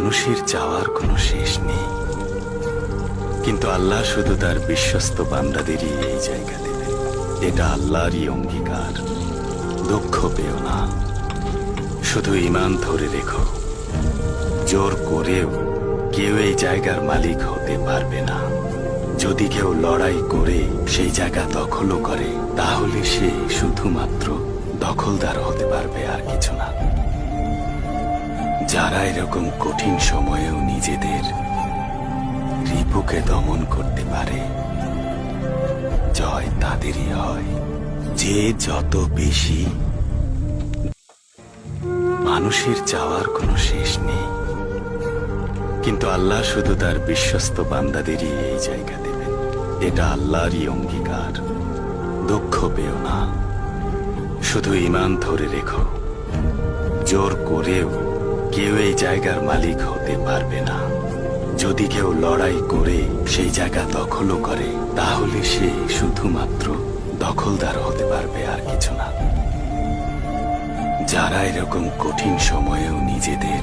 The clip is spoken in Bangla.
মানুষের চাওয়ার কোনো শেষ নেই, কিন্তু আল্লাহ শুধু তার বিশ্বস্ত বান্দাদেরই এই জায়গা দেবেন। এটা আল্লাহরই অঙ্গীকার। দুঃখ পেও না, শুধু ঈমান ধরে রেখো। জোর করেও কেউ এই জায়গার মালিক হতে পারবে না। যদি কেউ লড়াই করে সেই জায়গা দখলও করে, তাহলে সে শুধুমাত্র দখলদার হতে পারবে, আর কিছু না। যারা এরকম কঠিন সময়েও নিজেদের রিপুকে দমন করতে পারে, জয় তাদেরই হয়। যে যত বেশি, মানুষের চাওয়ার কোনো শেষ নেই, কিন্তু আল্লাহ শুধু তার বিশ্বস্ত বান্দাদেরই এই জায়গা দেবেন। এটা আল্লাহরই অঙ্গীকার। দুঃখ পেও না, শুধু ঈমান ধরে রেখো। জোর করেও কেউ এই জায়গার মালিক হতে পারবে না। যদি কেউ লড়াই করে সেই জায়গা দখলও করে, তাহলে সে শুধুমাত্র দখলদার হতে পারবে, আর কিছু না। যারা এরকম কঠিন সময়েও নিজেদের